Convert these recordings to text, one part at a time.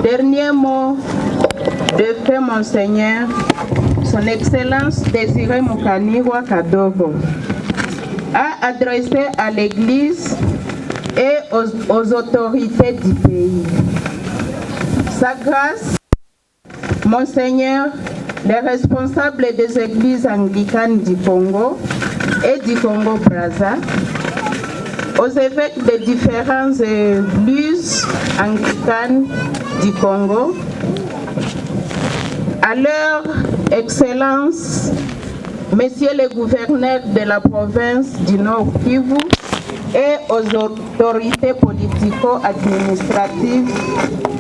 Dernier mot de fait, Monseigneur, Son Excellence Désiré Mukanirwa Kadogo a adressé à l'Église et aux autorités du pays. Sa grâce, Monseigneur, les responsables des églises anglicanes du Congo et du Congo-Brazza, aux évêques des différentes églises anglicanes du Congo, à leur Excellence, Messieurs les gouverneurs de la province du Nord Kivu et aux autorités politico-administratives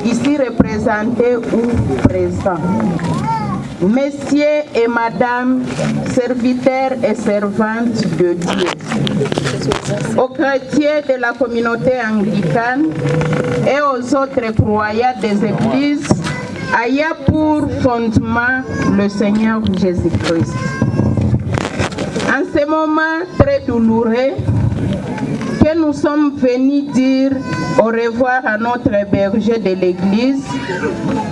ici représentées ou présents. Messieurs et Madame, serviteurs et servantes de Dieu, aux chrétiens de la communauté anglicane et aux autres croyants des églises ayant pour fondement le Seigneur Jésus-Christ. En ce moment très douloureux, que nous sommes venus dire au revoir à notre berger de l'Église,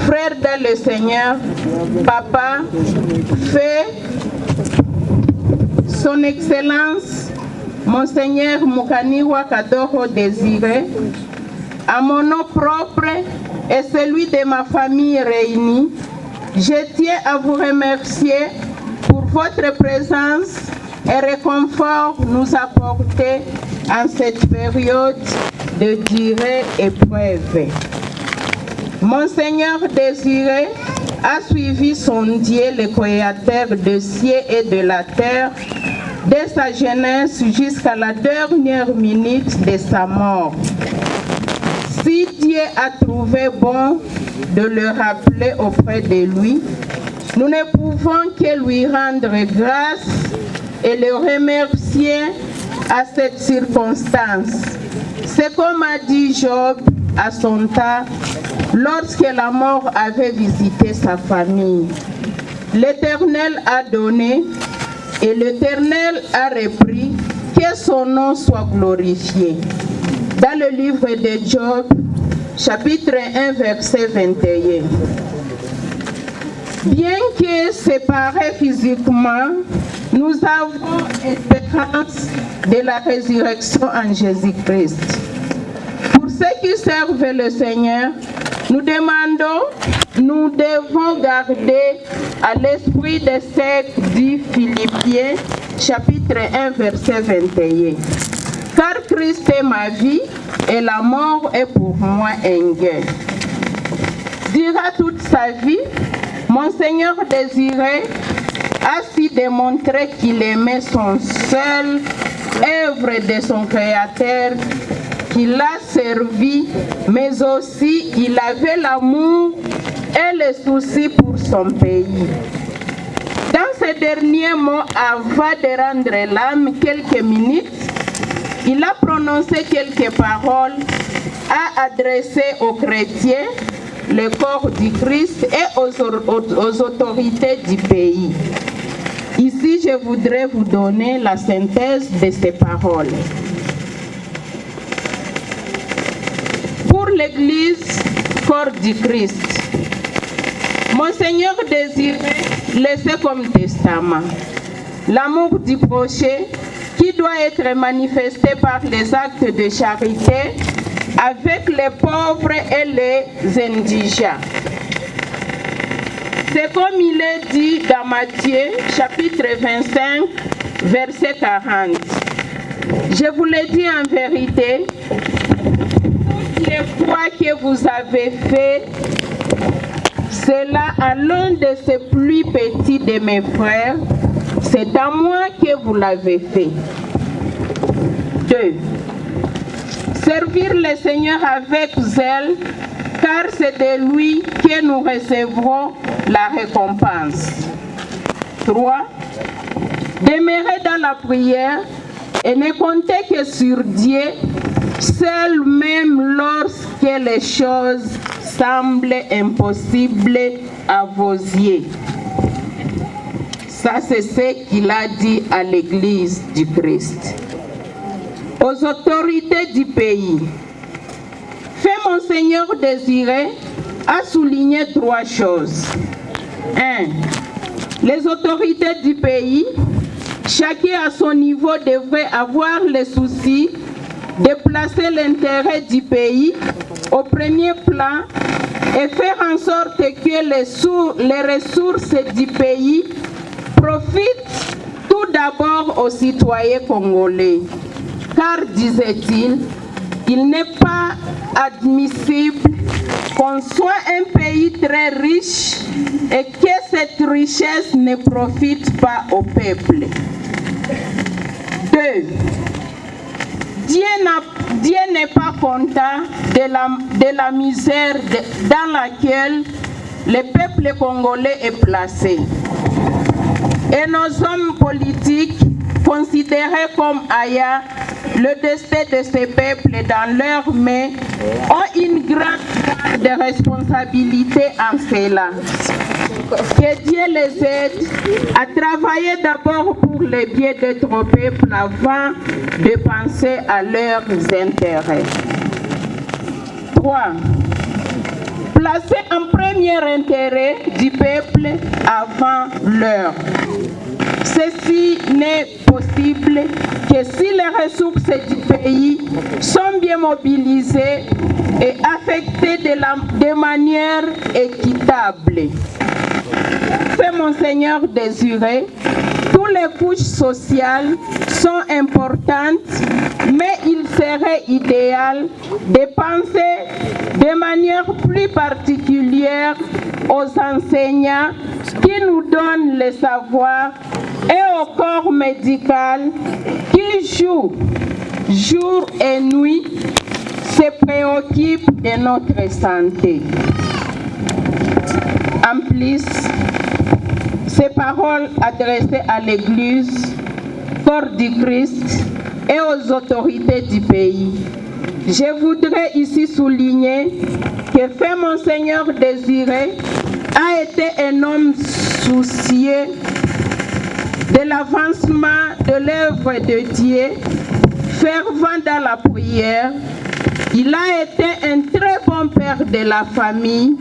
frère dans le Seigneur, Papa, fait Son Excellence, Monseigneur Mukanirwa Kadogo Désiré, à mon nom propre et celui de ma famille réunie, je tiens à vous remercier pour votre présence et réconfort nous apporter en cette période de durée épreuve. Monseigneur Désiré a suivi son Dieu, le Créateur des cieux et de la terre, dès sa jeunesse jusqu'à la dernière minute de sa mort. Si Dieu a trouvé bon de le rappeler auprès de lui, nous ne pouvons que lui rendre grâce et le remercier à cette circonstance. C'est comme a dit Job à son temps, lorsque la mort avait visité sa famille. L'Éternel a donné et l'Éternel a repris, que son nom soit glorifié. Dans le livre de Job, chapitre 1, verset 21. Bien que séparés physiquement, nous avons espérance de la résurrection en Jésus-Christ. Pour ceux qui servent le Seigneur, nous devons garder à l'esprit de ce dit Philippiens, chapitre 1, verset 21. Car Christ est ma vie et la mort est pour moi un gain. Dira toute sa vie, Monseigneur Désiré a su démontrer qu'il aimait son seul œuvre de son Créateur, qu'il a servi, mais aussi il avait l'amour et le souci pour son pays. Dans ces derniers mots, avant de rendre l'âme quelques minutes, il a prononcé quelques paroles à adresser aux chrétiens, le corps du Christ et aux autorités du pays. Ici, je voudrais vous donner la synthèse de ces paroles. Pour l'Église, corps du Christ, Monseigneur désirait laisser comme testament l'amour du prochain qui doit être manifesté par les actes de charité avec les pauvres et les indigents. C'est comme il est dit dans Matthieu, chapitre 25, verset 40. Je vous le dis en vérité, toutes les fois que vous avez fait cela à l'un de ces plus petits de mes frères, c'est à moi que vous l'avez fait. 2. Servir le Seigneur avec zèle, car c'est de lui que nous recevrons la récompense. 3. Demeurer dans la prière et ne compter que sur Dieu, seul même lorsque les choses semblent impossibles à vos yeux. Ça, c'est ce qu'il a dit à l'Église du Christ. Aux autorités du pays, Monseigneur Désiré a souligné 3 choses. 1. Les autorités du pays, chacun à son niveau, devrait avoir le souci de placer l'intérêt du pays au premier plan et faire en sorte que les ressources du pays profitent tout d'abord aux citoyens congolais. Car, disait-il, il n'est pas admissible qu'on soit un pays très riche et que cette richesse ne profite pas au peuple. 2. Dieu n'est pas content de la misère dans laquelle le peuple congolais est placé. Et nos hommes politiques, considérés comme ayant le destin de ces peuples dans leurs mains, ont une grande part de responsabilité en cela. Que Dieu les aide à travailler d'abord pour le bien de notre peuple avant de penser à leurs intérêts. 3. Placer en premier intérêt du peuple avant leur. Ceci n'est possible que si les ressources du pays sont bien mobilisées et affectées de manière équitable. Fait Monseigneur Désiré, toutes les couches sociales sont importantes, mais il serait idéal de penser de manière plus particulière aux enseignants qui nous donnent le savoir et au corps médical qui jour et nuit se préoccupe de notre santé. En plus, ces paroles adressées à l'Église, corps du Christ et aux autorités du pays. Je voudrais ici souligner que Fait Monseigneur Désiré a été un homme soucieux de l'avancement de l'œuvre de Dieu, fervent dans la prière. Il a été un très bon père de la famille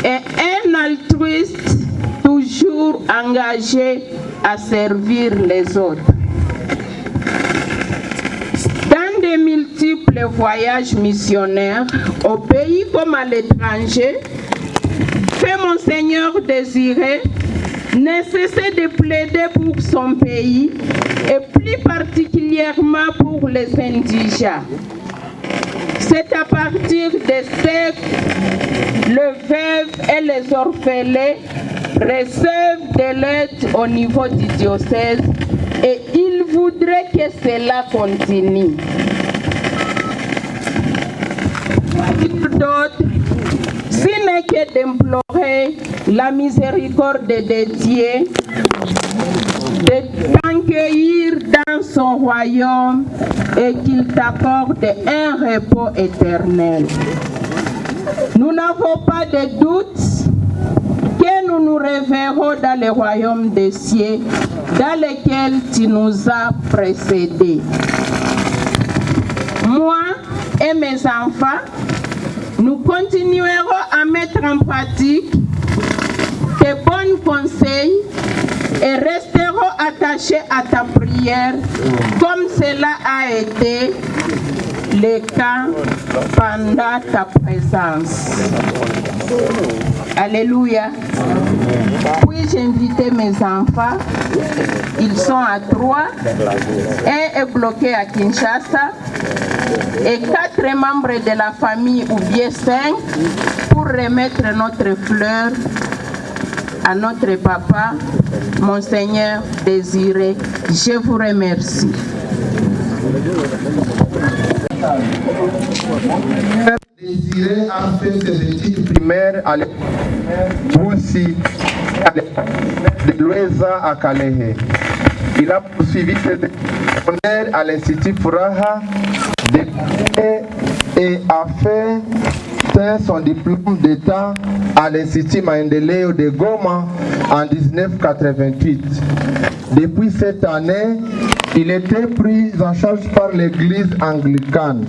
et un altruiste toujours engagé à servir les autres. Dans de multiples voyages missionnaires, au pays comme à l'étranger, Fait Monseigneur Désiré ne cessait de plaider pour son pays et plus particulièrement pour les indigents. C'est à partir de ce que le veuve et les orphelins reçoivent de l'aide au niveau du diocèse et il voudrait que cela continue. D'autres, ce n'est que d'implorer la miséricorde de Dieu, de t'accueillir dans son royaume et qu'il t'accorde un repos éternel. Nous n'avons pas de doute que nous nous reverrons dans le royaume des cieux dans lequel tu nous as précédés. Moi et mes enfants, nous continuerons à mettre en pratique tes bons conseils et resterons attachés à ta prière comme cela a été le cas pendant ta présence. Alléluia. Puis-je inviter mes enfants? Ils sont à 3. Un est bloqué à Kinshasa et 4 membres de la famille ou bien 5 pour remettre notre fleur à notre papa, Monseigneur Désiré. Je vous remercie. Désiré a fait ses études primaires à l'école de Lueza à Kalehe. Il a poursuivi ses études secondaires à l'Institut Furaha et a fait son diplôme d'État à l'Institut Maendeleo de Goma en 1988. Depuis cette année, il était pris en charge par l'église anglicane,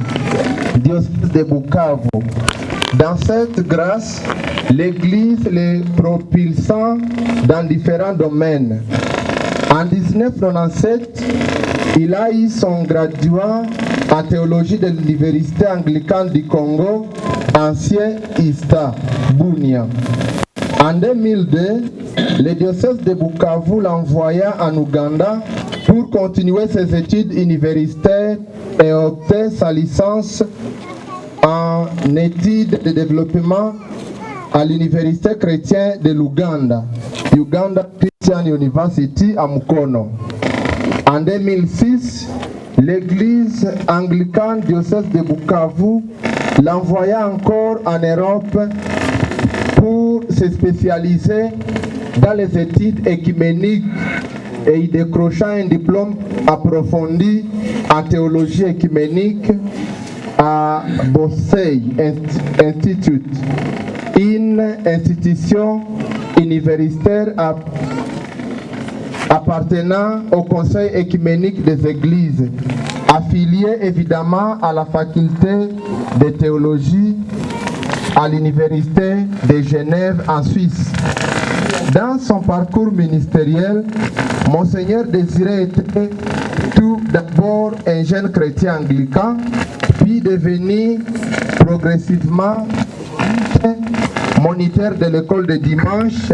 diocèse de Bukavu. Dans cette grâce, l'Église les propulsant dans différents domaines. En 1997, il a eu son graduat en théologie de l'Université anglicane du Congo, ancien ISTA, Bunia. En 2002, le diocèse de Bukavu l'envoya en Ouganda pour continuer ses études universitaires et obtenir sa licence en études de développement à l'Université chrétienne de l'Ouganda, Uganda Christian University à Mukono. En 2006, l'Église anglicane diocèse de Bukavu l'envoya encore en Europe pour se spécialiser dans les études écuméniques et y décrocha un diplôme approfondi en théologie écuménique à Bosey Institute, une institution universitaire appartenant au Conseil écuménique des Églises, affiliée évidemment à la faculté de théologie à l'Université de Genève en Suisse. Dans son parcours ministériel, Monseigneur Désiré était tout d'abord un jeune chrétien anglican, puis devenu progressivement moniteur de l'école de dimanche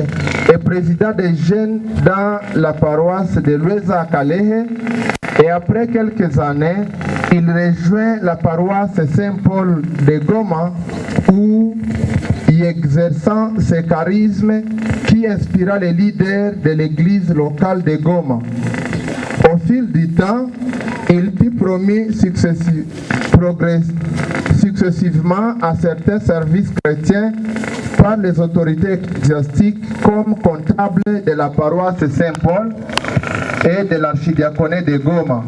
et président des jeunes dans la paroisse de Lueza à Kalehe. Et après quelques années, il rejoint la paroisse Saint-Paul de Goma où, y exerçant ses charismes qui inspira les leaders de l'église locale de Goma. Au fil du temps, il fut promu successivement à certains services chrétiens par les autorités ecclésiastiques comme comptable de la paroisse Saint-Paul et de l'archidiaconé de Goma,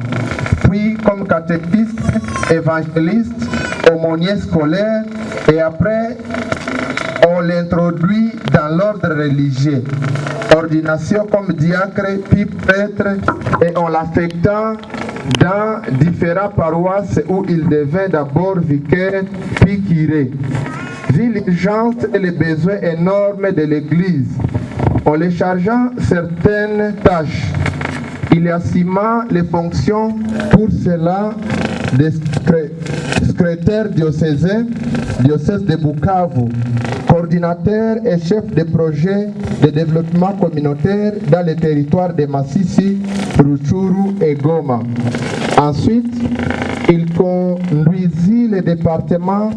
puis comme catéchiste, évangéliste, aumônier scolaire, et après on l'introduit dans l'ordre religieux, ordination comme diacre puis prêtre, et on l'affecta dans différentes paroisses où il devint d'abord vicaire puis curé. Vu l'urgence et les besoins énormes de l'Église, en les chargeant certaines tâches, il assuma les fonctions pour cela de secrétaire diocésain, diocèse de Bukavu, coordinateur et chef de projet de développement communautaire dans les territoires de Masisi, Rutshuru et Goma. Ensuite, il conduisit le département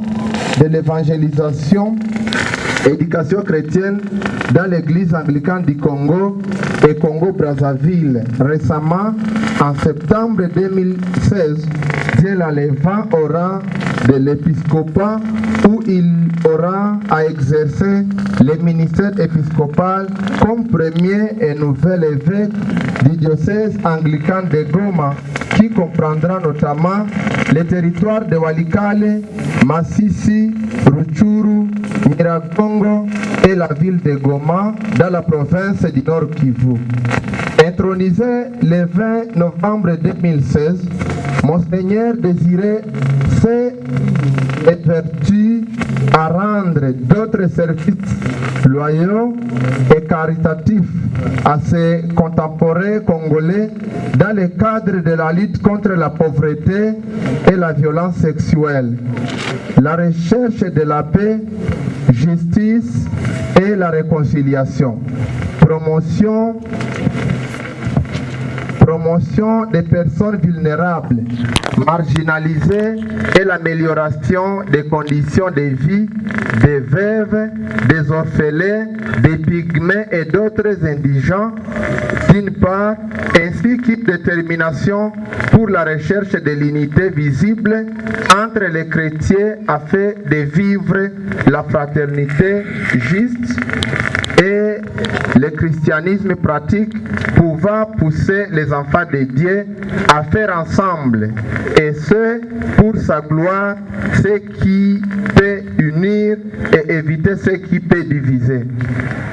de l'évangélisation, éducation chrétienne dans l'église anglicane du Congo et Congo-Brazzaville. Récemment, en septembre 2016, Dieu l'enleva au rang de l'épiscopat où il aura à exercer le ministère épiscopal comme premier et nouvel évêque du diocèse anglican de Goma, qui comprendra notamment les territoires de Walikale, Masisi, Rutshuru, Nyiragongo et la ville de Goma dans la province du Nord Kivu. Intronisé le 20 novembre 2016, Monseigneur Désiré s'est évertu à rendre d'autres services loyaux et caritatifs à ses contemporains congolais dans le cadre de la lutte contre la pauvreté et la violence sexuelle, la recherche de la paix, justice et la réconciliation, promotion des personnes vulnérables, marginalisées et l'amélioration des conditions de vie des veuves, des orphelins, des pygmées et d'autres indigents, d'une part, ainsi qu'une détermination pour la recherche de l'unité visible entre les chrétiens afin de vivre la fraternité juste et le christianisme pratique pouvant pousser les enfants de Dieu à faire ensemble, et ce, pour sa gloire, ce qui peut unir et éviter ce qui peut diviser.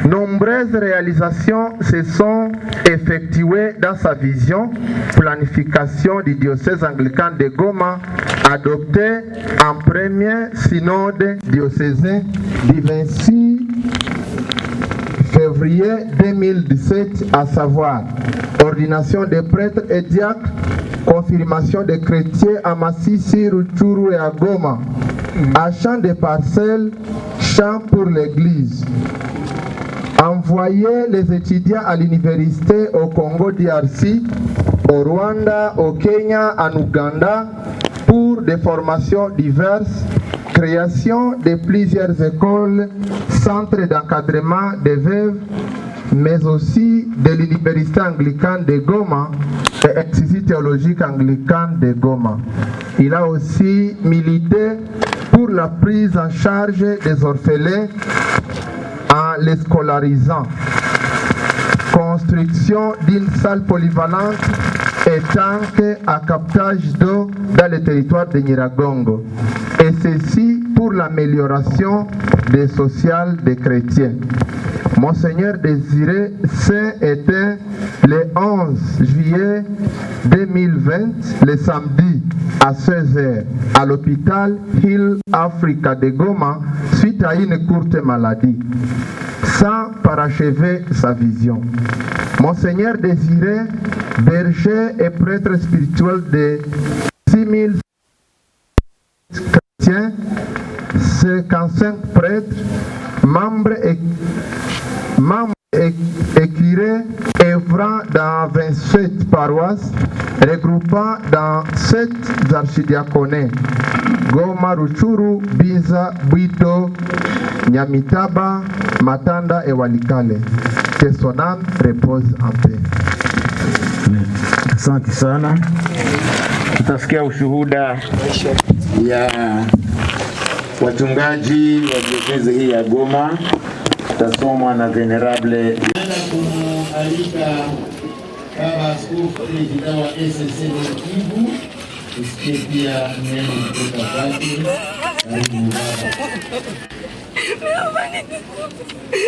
Nombreuses réalisations se sont effectuées dans sa vision, planification du diocèse anglican de Goma adopté en premier synode diocésain du 26 février 2017, à savoir ordination des prêtres et diacres, confirmation des chrétiens à Massissi, Rutshuru et à Goma, achat des parcelles, champs pour l'église. Envoyer les étudiants à l'université au Congo DRC, au Rwanda, au Kenya, en Ouganda, pour des formations diverses, création de plusieurs écoles, centres d'encadrement des veuves, mais aussi de l'université anglicane de Goma et institut théologique anglican de Goma. Il a aussi milité pour la prise en charge des orphelins en les scolarisant. Construction d'une salle polyvalente et tank à captage d'eau dans le territoire de Nyiragongo. Et ceci pour l'amélioration des sociales des chrétiens. Monseigneur Désiré Saint était le 11 juillet 2020, le samedi à 16h, à l'hôpital Hill Africa de Goma suite à une courte maladie, sans parachever sa vision. Monseigneur Désiré, berger et prêtre spirituel de 6000 chrétiens, 55 prêtres, membres et curés, œuvrant dans 27 paroisses, regroupant dans 7 archidiaconés: Goma, Rutshuru, Binza, Bwito, Nyamitaba, Matanda et Walikale. Que son âme repose en paix. Asante sana. Tutasikia ushuhuda ya wachungaji wa diocese hii ya Goma, tutasomwa na Venerable. Kumwalika Baba Askofu Presida wa SSC Kivu, usikie pia neno kutoka kwake. Karibu Baba.